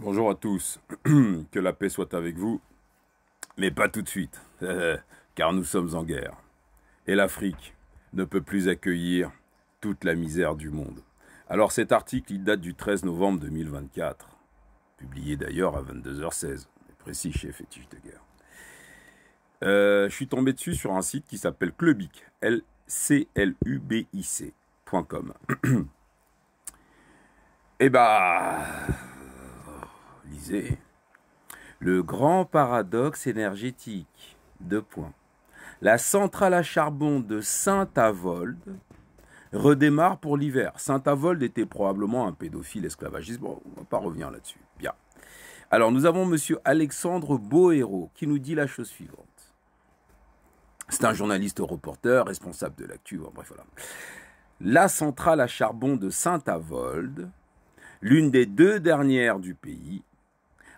Bonjour à tous, que la paix soit avec vous, mais pas tout de suite, car nous sommes en guerre. Et l'Afrique ne peut plus accueillir toute la misère du monde. Alors cet article, il date du 13 novembre 2024, publié d'ailleurs à 22h16, on est précis chez Fétiche de guerre. Je suis tombé dessus sur un site qui s'appelle Clubic, Clubic.com. Et bah, lisez. Le grand paradoxe énergétique. Deux points. La centrale à charbon de Saint-Avold redémarre pour l'hiver. Saint-Avold était probablement un pédophile esclavagiste. Bon, on ne va pas revenir là-dessus. Bien. Alors, nous avons monsieur Alexandre Bohéro qui nous dit la chose suivante. C'est un journaliste reporter, responsable de l'actu. Bon, bref, voilà. La centrale à charbon de Saint-Avold, l'une des deux dernières du pays,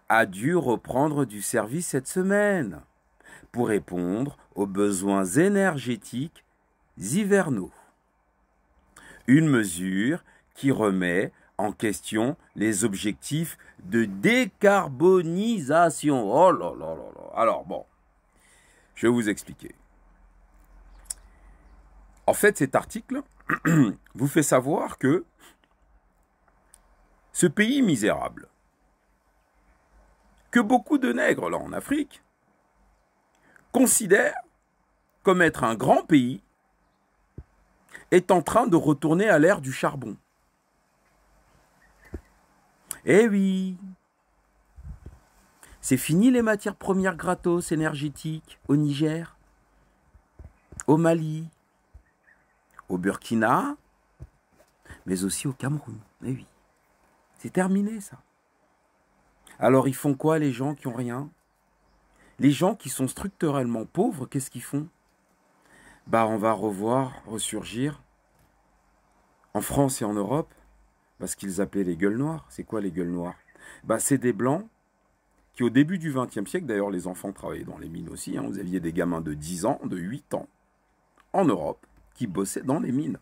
a dû reprendre du service cette semaine pour répondre aux besoins énergétiques hivernaux. Une mesure qui remet en question les objectifs de décarbonisation. Oh là là là là. Alors bon, je vais vous expliquer. En fait, cet article vous fait savoir que ce pays misérable, que beaucoup de nègres là en Afrique considèrent comme être un grand pays, est en train de retourner à l'ère du charbon. Eh oui, c'est fini les matières premières gratos énergétiques au Niger, au Mali, au Burkina, mais aussi au Cameroun. Eh oui, c'est terminé ça. Alors ils font quoi les gens qui ont rien? Les gens qui sont structurellement pauvres, qu'est-ce qu'ils font? Bah on va ressurgir en France et en Europe, parce qu'ils appelaient les gueules noires. C'est quoi les gueules noires? Bah c'est des blancs qui au début du XXe siècle, d'ailleurs les enfants travaillaient dans les mines aussi, vous aviez des gamins de 10 ans, de 8 ans, en Europe, qui bossaient dans les mines.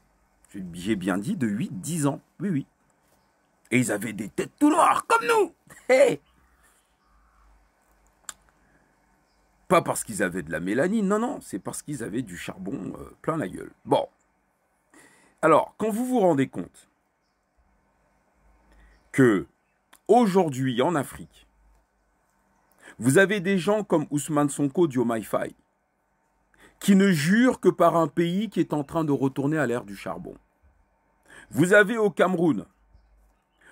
J'ai bien dit de 8-10 ans, oui, oui. Et ils avaient des têtes tout noires, comme nous. Hey, pas parce qu'ils avaient de la mélanine, non, non, c'est parce qu'ils avaient du charbon plein la gueule. Bon. Alors, quand vous vous rendez compte que aujourd'hui en Afrique, vous avez des gens comme Ousmane Sonko Diomaye Faye qui ne jurent que par un pays qui est en train de retourner à l'ère du charbon. Vous avez au Cameroun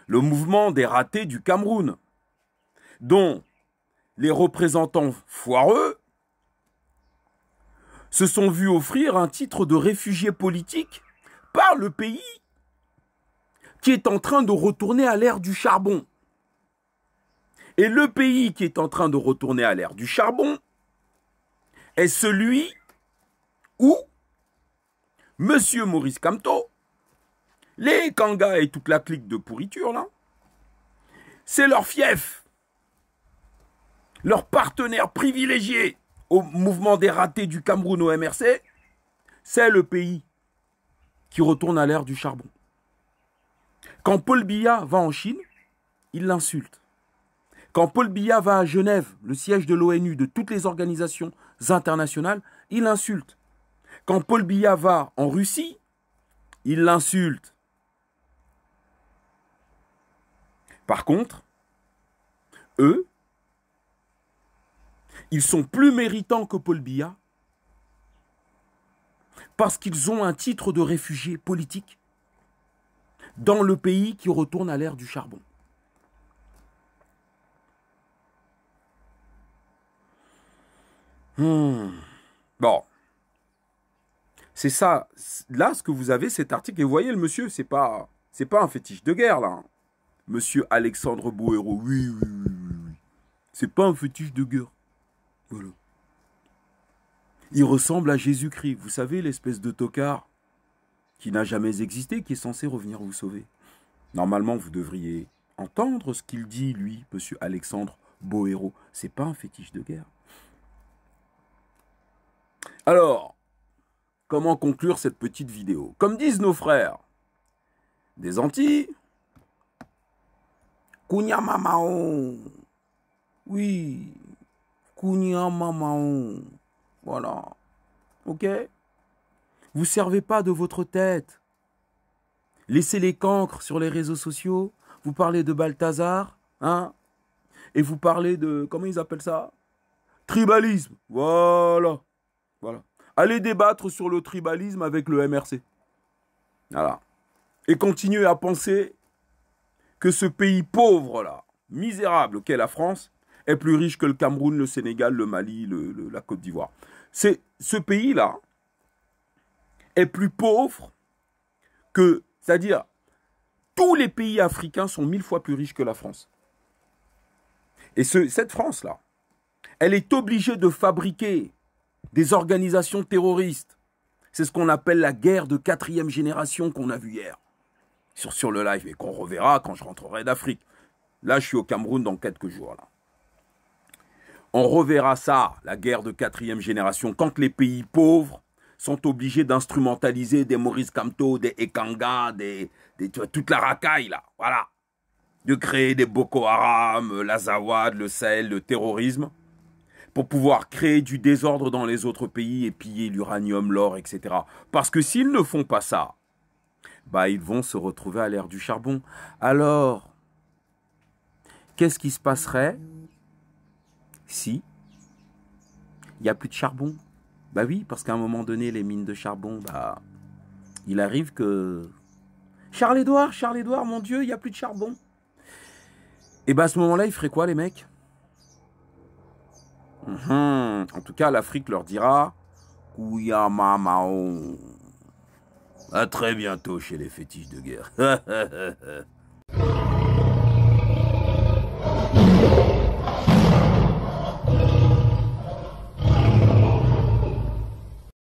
le mouvement des ratés du Cameroun, dont les représentants foireux se sont vus offrir un titre de réfugié politique par le pays qui est en train de retourner à l'ère du charbon. Et le pays qui est en train de retourner à l'ère du charbon est celui où M. Maurice Kamto, les Kangas et toute la clique de pourriture, là, c'est leur fief, leur partenaire privilégié au mouvement des ratés du Cameroun au MRC, c'est le pays qui retourne à l'ère du charbon. Quand Paul Biya va en Chine, il l'insulte. Quand Paul Biya va à Genève, le siège de l'ONU, de toutes les organisations internationales, il l'insulte. Quand Paul Biya va en Russie, il l'insulte. Par contre, eux, ils sont plus méritants que Paul Biya parce qu'ils ont un titre de réfugié politique dans le pays qui retourne à l'ère du charbon. Bon. C'est ça. Là, ce que vous avez, cet article, et vous voyez, le monsieur, c'est pas un fétiche de guerre, là. Monsieur Alexandre Bohéro, oui, oui, oui, oui, oui. C'est pas un fétiche de guerre. Voilà. Il ressemble à Jésus-Christ. Vous savez, l'espèce de tocard qui n'a jamais existé, qui est censé revenir vous sauver. Normalement, vous devriez entendre ce qu'il dit, lui, monsieur Alexandre Bohéro. C'est pas un fétiche de guerre. Alors, comment conclure cette petite vidéo? Comme disent nos frères des Antilles, Kunyamamao. Oui. Kunyamamao. Voilà. Ok? Vous servez pas de votre tête. Laissez les cancres sur les réseaux sociaux. Vous parlez de Balthazar, hein? Et vous parlez de, comment ils appellent ça? Tribalisme. Voilà. Voilà. Allez débattre sur le tribalisme avec le MRC. Voilà. Et continuez à penser que ce pays pauvre-là, misérable qu'est la France, est plus riche que le Cameroun, le Sénégal, le Mali, la Côte d'Ivoire. Ce pays-là est plus pauvre que, c'est-à-dire, tous les pays africains sont 1000 fois plus riches que la France. Et cette France-là, elle est obligée de fabriquer des organisations terroristes. C'est ce qu'on appelle la guerre de 4e génération qu'on a vu hier sur le live et qu'on reverra quand je rentrerai d'Afrique. Là, je suis au Cameroun dans quelques jours. Là. On reverra ça, la guerre de 4e génération, quand les pays pauvres sont obligés d'instrumentaliser des Maurice Kamto, des Ekanga, toute la racaille, là. Voilà. De créer des Boko Haram, l'Azawad, le Sahel, le terrorisme, pour pouvoir créer du désordre dans les autres pays et piller l'uranium, l'or, etc. Parce que s'ils ne font pas ça, bah ils vont se retrouver à l'ère du charbon. Alors, qu'est-ce qui se passerait si il n'y a plus de charbon? Bah oui, parce qu'à un moment donné, les mines de charbon, bah, il arrive que... Charles-Édouard, mon Dieu, il n'y a plus de charbon. Et bah à ce moment-là, ils feraient quoi, les mecs? En tout cas, l'Afrique leur dira Kouyamamao. À très bientôt chez les fétiches de guerre.